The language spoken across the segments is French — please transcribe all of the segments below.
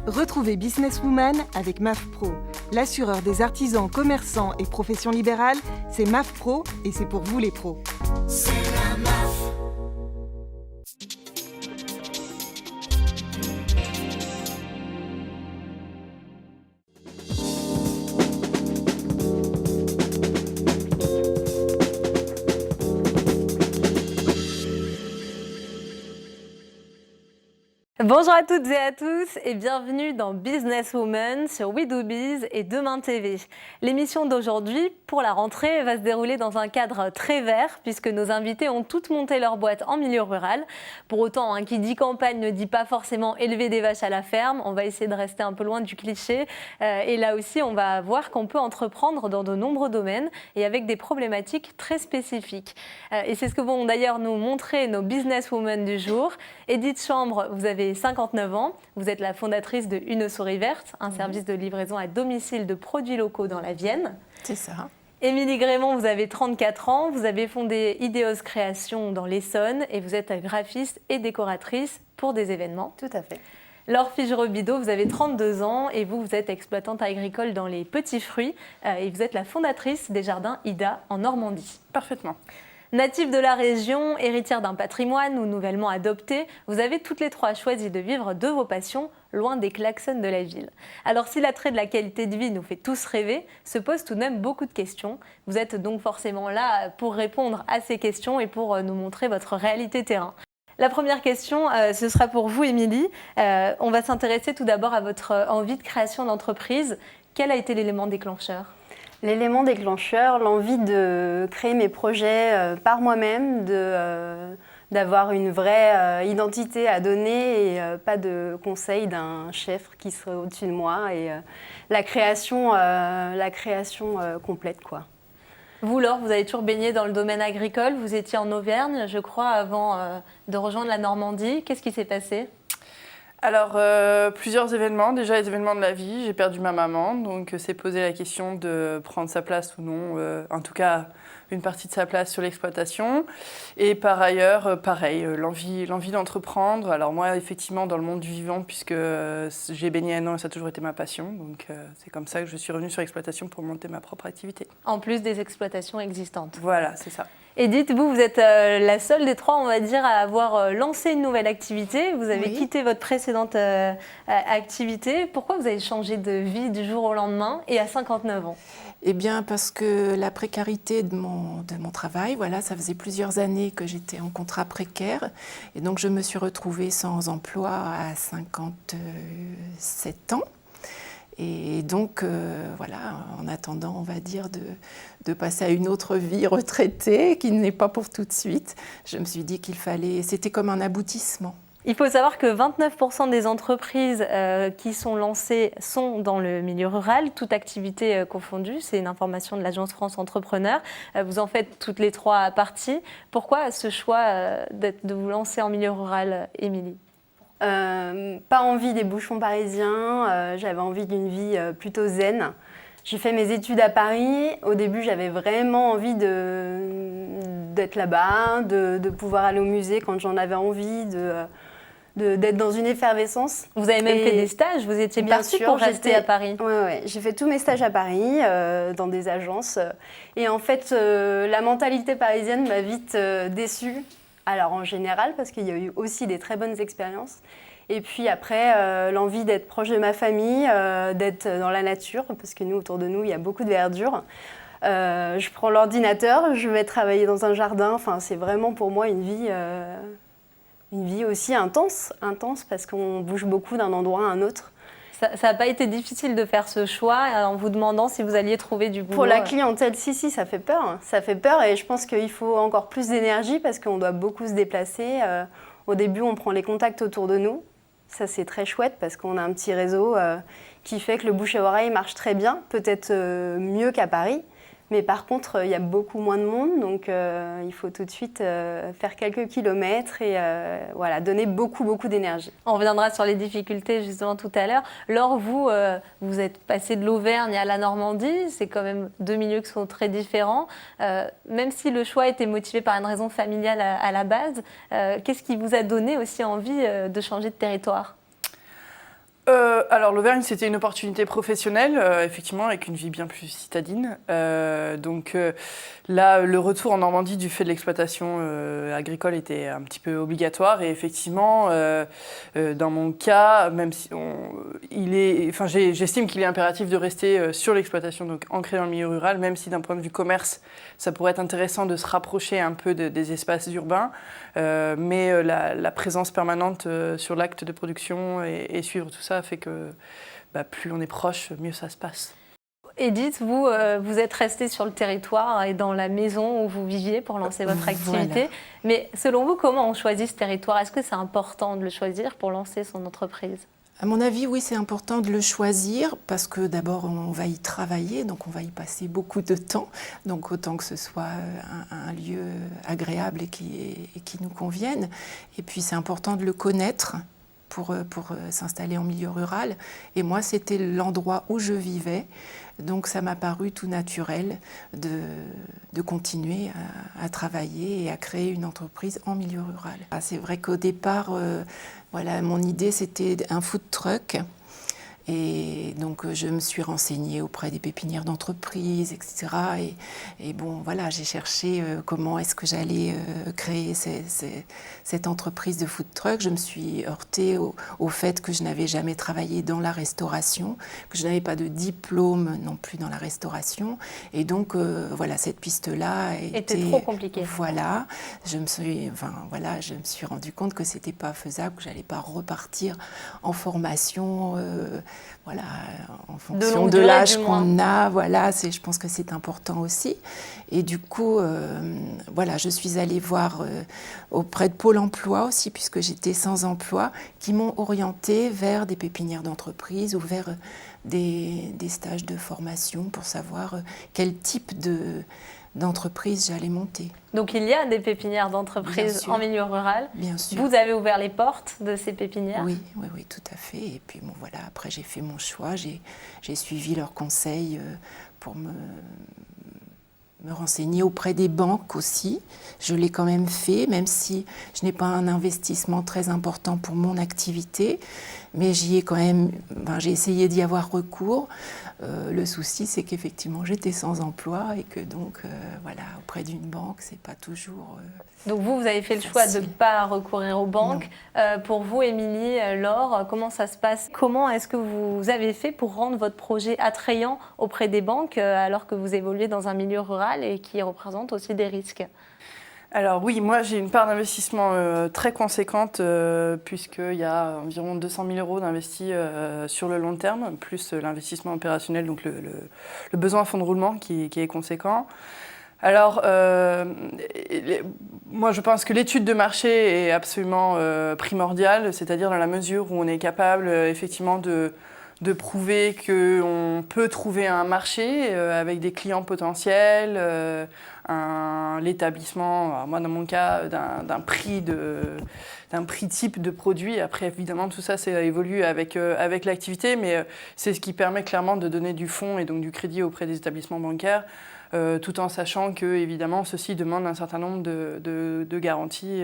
Retrouvez Businesswoman avec MAF Pro. L'assureur des artisans, commerçants et professions libérales, c'est MAF Pro et c'est pour vous les pros. C'est la MAF. Bonjour à toutes et à tous et bienvenue dans Businesswoman sur We Do Biz et Demain TV. L'émission d'aujourd'hui, pour la rentrée, va se dérouler dans un cadre très vert puisque nos invités ont toutes monté leur boîte en milieu rural. Pour autant, qui dit campagne ne dit pas forcément élever des vaches à la ferme. On va essayer de rester un peu loin du cliché. Et là aussi, on va voir qu'on peut entreprendre dans de nombreux domaines et avec des problématiques très spécifiques. Et c'est ce que vont d'ailleurs nous montrer nos Businesswomen du jour. Édith Chambre, vous avez 59 ans, vous êtes la fondatrice de Une Souris Verte, un service de livraison à domicile de produits locaux dans la Vienne. C'est ça. Émilie Grémont, vous avez 34 ans, vous avez fondé Ideos Création dans l'Essonne et vous êtes graphiste et décoratrice pour des événements. Tout à fait. Laure Figereau-Bidault, vous avez 32 ans et vous êtes exploitante agricole dans les petits fruits et vous êtes la fondatrice des jardins Ida en Normandie. Parfaitement. Native de la région, héritière d'un patrimoine ou nouvellement adoptée, vous avez toutes les trois choisi de vivre de vos passions loin des klaxons de la ville. Alors si l'attrait de la qualité de vie nous fait tous rêver, se posent tout de même beaucoup de questions. Vous êtes donc forcément là pour répondre à ces questions et pour nous montrer votre réalité terrain. La première question, ce sera pour vous, Émilie. On va s'intéresser tout d'abord à votre envie de création d'entreprise. Quel a été l'élément déclencheur ? L'élément déclencheur, l'envie de créer mes projets par moi-même, d'avoir une vraie identité à donner et pas de conseils d'un chef qui serait au-dessus de moi. Et la création complète, quoi. Vous, Laure, vous avez toujours baigné dans le domaine agricole. Vous étiez en Auvergne, je crois, avant de rejoindre la Normandie. Qu'est-ce qui s'est passé ? Alors, plusieurs événements. Déjà, les événements de la vie. J'ai perdu ma maman, donc c'est posé la question de prendre sa place ou non. En tout cas, une partie de sa place sur l'exploitation. Et par ailleurs, pareil, l'envie d'entreprendre. Alors moi, effectivement, dans le monde du vivant, puisque j'ai baigné un an et ça a toujours été ma passion. Donc c'est comme ça que je suis revenue sur l'exploitation pour monter ma propre activité. En plus des exploitations existantes. Voilà, c'est ça. Edith, vous êtes la seule des trois, on va dire, à avoir lancé une nouvelle activité. Vous avez quitté votre précédente activité. Pourquoi vous avez changé de vie du jour au lendemain et à 59 ans ? Eh bien, parce que la précarité de mon travail, voilà, ça faisait plusieurs années que j'étais en contrat précaire. Et donc, je me suis retrouvée sans emploi à 57 ans. Et donc, voilà, en attendant, on va dire, de passer à une autre vie retraitée, qui n'est pas pour tout de suite, je me suis dit qu'il fallait, c'était comme un aboutissement. Il faut savoir que 29% des entreprises qui sont lancées sont dans le milieu rural, toute activité confondue. C'est une information de l'Agence France Entrepreneur. Vous en faites toutes les trois parties. Pourquoi ce choix de vous lancer en milieu rural, Émilie ? Pas envie des bouchons parisiens, j'avais envie d'une vie plutôt zen. J'ai fait mes études à Paris. Au début, j'avais vraiment envie d'être là-bas, de pouvoir aller au musée quand j'en avais envie, d'être dans une effervescence. Vous avez même fait des stages, vous étiez partie pour rester à Paris. Oui, j'ai fait tous mes stages à Paris, dans des agences. Et en fait, la mentalité parisienne m'a vite déçue. Alors en général, parce qu'il y a eu aussi des très bonnes expériences. Et puis après, l'envie d'être proche de ma famille, d'être dans la nature, parce que nous, autour de nous, il y a beaucoup de verdure. Je prends l'ordinateur, je vais travailler dans un jardin. Enfin, c'est vraiment pour moi une vie aussi intense parce qu'on bouge beaucoup d'un endroit à un autre. Ça n'a pas été difficile de faire ce choix en vous demandant si vous alliez trouver du boulot. Pour la clientèle, si, ça fait peur. Ça fait peur et je pense qu'il faut encore plus d'énergie parce qu'on doit beaucoup se déplacer. Au début, on prend les contacts autour de nous. Ça, c'est très chouette parce qu'on a un petit réseau qui fait que le bouche à oreille marche très bien, peut-être mieux qu'à Paris. Mais par contre, il y a beaucoup moins de monde, donc il faut tout de suite faire quelques kilomètres et voilà, donner beaucoup d'énergie. On reviendra sur les difficultés justement tout à l'heure. Laure, vous êtes passée de l'Auvergne à la Normandie, c'est quand même deux milieux qui sont très différents. Même si le choix était motivé par une raison familiale à la base, qu'est-ce qui vous a donné aussi envie de changer de territoire ? Alors l'Auvergne, c'était une opportunité professionnelle, effectivement, avec une vie bien plus citadine. Donc là, le retour en Normandie du fait de l'exploitation agricole était un petit peu obligatoire. Et effectivement, dans mon cas, même si j'estime qu'il est impératif de rester sur l'exploitation, donc ancré dans le milieu rural, même si d'un point de vue commerce, ça pourrait être intéressant de se rapprocher un peu des espaces urbains. Mais la présence permanente sur l'acte de production et suivre tout ça fait que plus on est proche, mieux ça se passe. Edith, vous êtes restée sur le territoire et dans la maison où vous viviez pour lancer votre activité. Voilà. Mais selon vous, comment on choisit ce territoire? Est-ce que c'est important de le choisir pour lancer son entreprise? À mon avis, oui, c'est important de le choisir parce que d'abord, on va y travailler, donc on va y passer beaucoup de temps. Donc autant que ce soit un lieu agréable et qui nous convienne. Et puis c'est important de le connaître pour s'installer en milieu rural. Et moi, c'était l'endroit où je vivais. Donc ça m'a paru tout naturel de continuer à travailler et à créer une entreprise en milieu rural. C'est vrai qu'au départ, mon idée c'était un food truck. Et donc je me suis renseignée auprès des pépinières d'entreprise, etc. Et bon, voilà, j'ai cherché comment est-ce que j'allais créer cette entreprise de food truck. Je me suis heurtée au fait que je n'avais jamais travaillé dans la restauration, que je n'avais pas de diplôme non plus dans la restauration. Et donc cette piste-là était trop compliquée. Voilà, je me suis rendu compte que c'était pas faisable, que j'allais pas repartir en formation. En fonction de l'âge qu'on a, je pense que c'est important aussi. Et du coup, je suis allée voir auprès de Pôle emploi aussi, puisque j'étais sans emploi, qui m'ont orientée vers des pépinières d'entreprise ou vers des stages de formation pour savoir quel type d'entreprise j'allais monter. Donc il y a des pépinières d'entreprise en milieu rural. Bien sûr. Vous avez ouvert les portes de ces pépinières? Oui, tout à fait. Et puis après j'ai fait mon choix, j'ai suivi leurs conseils pour me renseigner auprès des banques aussi. Je l'ai quand même fait, même si je n'ai pas un investissement très important pour mon activité. Mais j'ai essayé d'y avoir recours. Le souci, c'est qu'effectivement, j'étais sans emploi et que donc, auprès d'une banque, c'est pas toujours Donc vous avez fait le choix de ne pas recourir aux banques. Pour vous, Émilie, Laure, comment ça se passe? Comment est-ce que vous avez fait pour rendre votre projet attrayant auprès des banques alors que vous évoluez dans un milieu rural et qui représente aussi des risques? Alors oui, moi j'ai une part d'investissement très conséquente puisqu'il y a environ 200 000 € d'investis sur le long terme, plus l'investissement opérationnel, donc le besoin en fonds de roulement qui est conséquent. Alors, moi je pense que l'étude de marché est absolument primordiale, c'est-à-dire dans la mesure où on est capable effectivement de prouver qu'on peut trouver un marché avec des clients potentiels, l'établissement, moi dans mon cas, d'un prix type de produit. Après, évidemment, tout ça, ça évolue avec l'activité, mais c'est ce qui permet clairement de donner du fonds et donc du crédit auprès des établissements bancaires, tout en sachant que, évidemment, ceci demande un certain nombre de garanties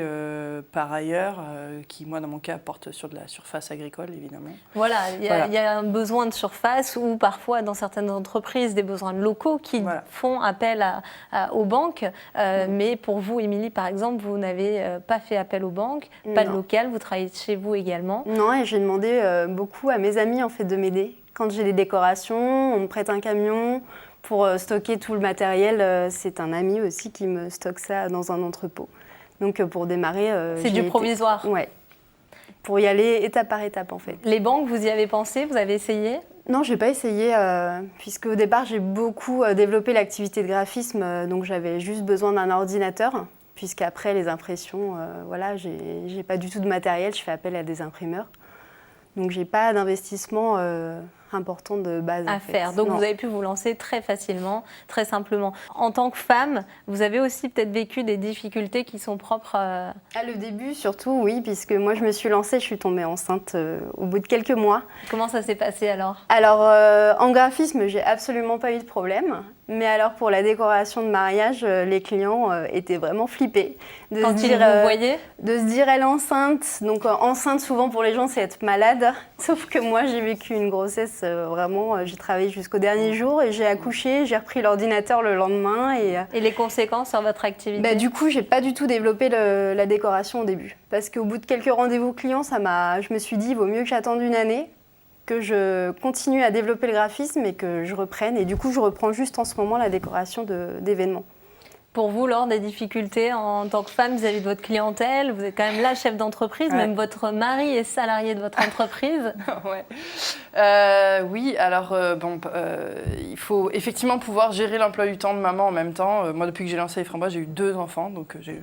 par ailleurs, qui, moi, dans mon cas, portent sur de la surface agricole, évidemment. Voilà, il y a un besoin de surface ou parfois, dans certaines entreprises, des besoins locaux qui font appel aux banques. Mais pour vous, Émilie, par exemple, vous n'avez pas fait appel aux banques, pas de local, vous travaillez chez vous également. Non, et j'ai demandé beaucoup à mes amis en fait, de m'aider. Quand j'ai des décorations, on me prête un camion. Pour stocker tout le matériel, c'est un ami aussi qui me stocke ça dans un entrepôt. Donc pour démarrer... c'est du provisoire? Ouais. Pour y aller étape par étape en fait. Les banques, vous y avez pensé? Vous avez essayé? Non, je n'ai pas essayé, puisque au départ j'ai beaucoup développé l'activité de graphisme, donc j'avais juste besoin d'un ordinateur, puisqu'après les impressions, j'ai pas du tout de matériel, je fais appel à des imprimeurs. Donc j'ai pas d'investissement important de base à faire. Donc vous avez pu vous lancer très facilement, très simplement. En tant que femme, vous avez aussi peut-être vécu des difficultés qui sont propres à le début surtout, oui, puisque moi je me suis lancée, je suis tombée enceinte au bout de quelques mois. Comment ça s'est passé alors? Alors en graphisme, j'ai absolument pas eu de problème. Mais alors pour la décoration de mariage, les clients étaient vraiment flippés. Quand ils vous voyaient? De se dire elle est enceinte. Donc enceinte souvent pour les gens c'est être malade. Sauf que moi, j'ai vécu une grossesse vraiment, j'ai travaillé jusqu'au dernier jour et j'ai accouché, j'ai repris l'ordinateur le lendemain. Et les conséquences sur votre activité? Du coup, j'ai pas du tout développé la décoration au début. Parce qu'au bout de quelques rendez-vous clients, je me suis dit, il vaut mieux que j'attende une année, que je continue à développer le graphisme et que je reprenne. Et du coup, je reprends juste en ce moment la décoration d'événements. Pour vous, Laure, des difficultés en tant que femme vis-à-vis de votre clientèle? Vous êtes quand même là, chef d'entreprise, Ouais. même votre mari est salarié de votre entreprise. Ouais. Oui, alors il faut effectivement pouvoir gérer l'emploi du temps de maman en même temps. Moi, depuis que j'ai lancé les Framboises, j'ai eu 2 enfants, donc j'ai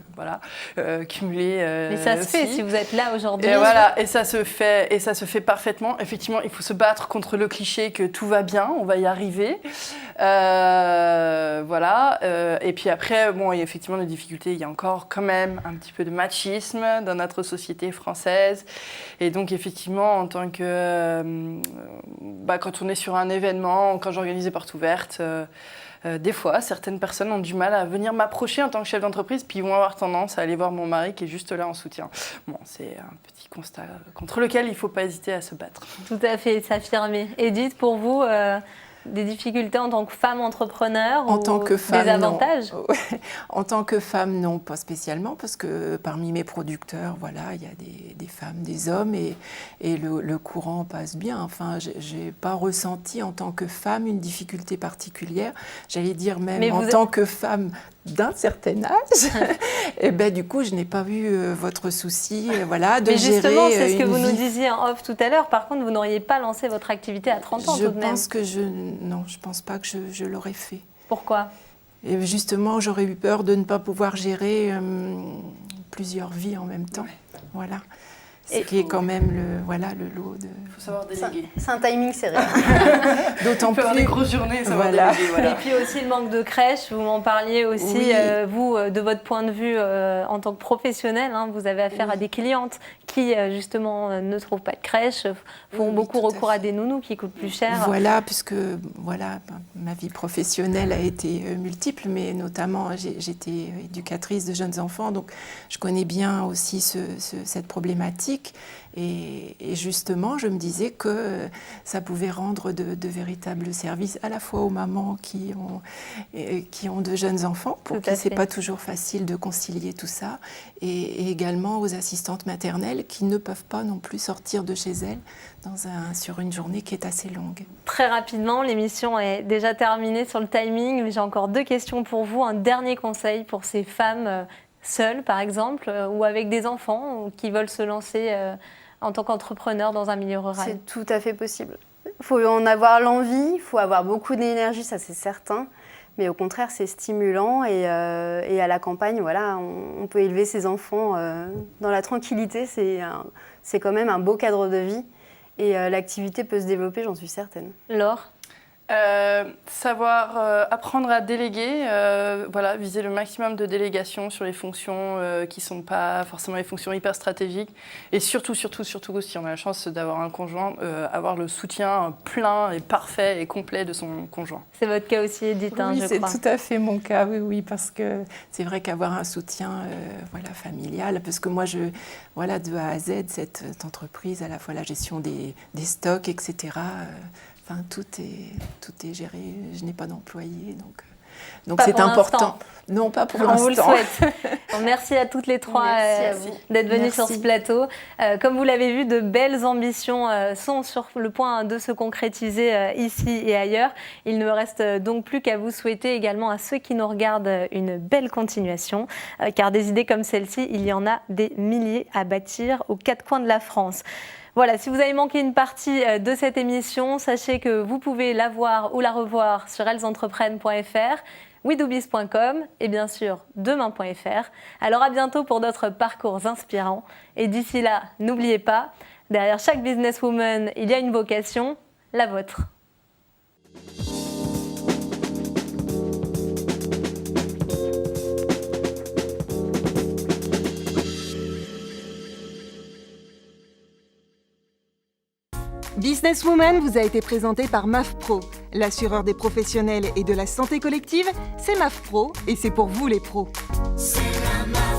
cumulé. Mais ça se fait aussi. si vous êtes là aujourd'hui. Et voilà, et ça se fait parfaitement. Effectivement, il faut se battre contre le cliché que tout va bien, on va y arriver. Voilà. Et puis après, il y a effectivement des difficultés. Il y a encore quand même un petit peu de machisme dans notre société française. Et donc effectivement, en tant que quand on est sur un événement, quand j'organise des portes ouvertes, des fois, certaines personnes ont du mal à venir m'approcher en tant que chef d'entreprise, puis ils vont avoir tendance à aller voir mon mari qui est juste là en soutien. Bon, c'est un petit constat contre lequel il ne faut pas hésiter à se battre. Tout à fait, s'affirmer. Edith, pour vous, des difficultés en tant que femme entrepreneur En ou tant que femme, des avantages? non. En tant que femme, non, pas spécialement, parce que parmi mes producteurs, voilà, il y a des femmes, des hommes, et le courant passe bien. Enfin, j'ai pas ressenti en tant que femme une difficulté particulière. J'allais dire même tant que femme d'un certain âge. Et du coup, je n'ai pas vu votre souci, de Mais justement, gérer c'est ce que une vous nous vie. disiez en off tout à l'heure. Par contre, vous n'auriez pas lancé votre activité à 30 ans tout de même. Je pense pas que je l'aurais fait. Pourquoi? Et justement, j'aurais eu peur de ne pas pouvoir gérer plusieurs vies en même temps. Voilà. Ce qui est quand même le lot de... Il faut savoir déléguer. C'est un timing serré. D'autant On peut avoir des plus... grosses journées, savoir Voilà. déléguer. Voilà. Et puis aussi le manque de crèche, vous m'en parliez aussi, Oui. vous, de votre point de vue en tant que professionnel, vous avez affaire à des clientes qui justement ne trouvent pas de crèche, font Oui, beaucoup tout à recours à fait. des nounous qui coûtent plus cher. Voilà, puisque ma vie professionnelle a été multiple, mais notamment j'étais éducatrice de jeunes enfants, donc je connais bien aussi cette problématique. Et justement, je me disais que ça pouvait rendre de véritables services à la fois aux mamans qui ont de jeunes enfants, pour qui c'est pas toujours facile de concilier tout ça, et également aux assistantes maternelles qui ne peuvent pas non plus sortir de chez elles sur une journée qui est assez longue. Très rapidement, l'émission est déjà terminée sur le timing, mais j'ai encore 2 questions pour vous. Un dernier conseil pour ces femmes seules, par exemple, ou avec des enfants, ou qui veulent se lancer en tant qu'entrepreneur dans un milieu rural. C'est tout à fait possible. Il faut en avoir l'envie, il faut avoir beaucoup d'énergie, ça c'est certain. Mais au contraire, c'est stimulant et à la campagne, voilà, on peut élever ses enfants dans la tranquillité. C'est quand même un beau cadre de vie et l'activité peut se développer, j'en suis certaine. Laure? Savoir apprendre à déléguer, viser le maximum de délégation sur les fonctions qui ne sont pas forcément les fonctions hyper stratégiques. Et surtout, si on a la chance d'avoir un conjoint, avoir le soutien plein et parfait et complet de son conjoint. C'est votre cas aussi, Edith, Oui, je c'est crois. tout à fait mon cas, oui, parce que c'est vrai qu'avoir un soutien familial, parce que moi, de A à Z, cette entreprise, à la fois la gestion des stocks, etc., tout est géré. Je n'ai pas d'employé, donc Pas c'est pour important. l'instant. Non, pas pour On l'instant. vous le souhaite. Merci à toutes les 3 Merci à vous. d'être venues Merci. sur ce plateau. Comme vous l'avez vu, de belles ambitions sont sur le point de se concrétiser ici et ailleurs. Il ne me reste donc plus qu'à vous souhaiter également à ceux qui nous regardent une belle continuation, car des idées comme celle-ci, il y en a des milliers à bâtir aux 4 coins de la France. Voilà, si vous avez manqué une partie de cette émission, sachez que vous pouvez la voir ou la revoir sur ellesentreprenent.fr, wedoobiz.com et bien sûr demain.fr. Alors à bientôt pour d'autres parcours inspirants. Et d'ici là, n'oubliez pas, derrière chaque businesswoman, il y a une vocation, la vôtre. Businesswoman vous a été présenté par MAF Pro. L'assureur des professionnels et de la santé collective, c'est MAF Pro et c'est pour vous les pros. C'est la MAF.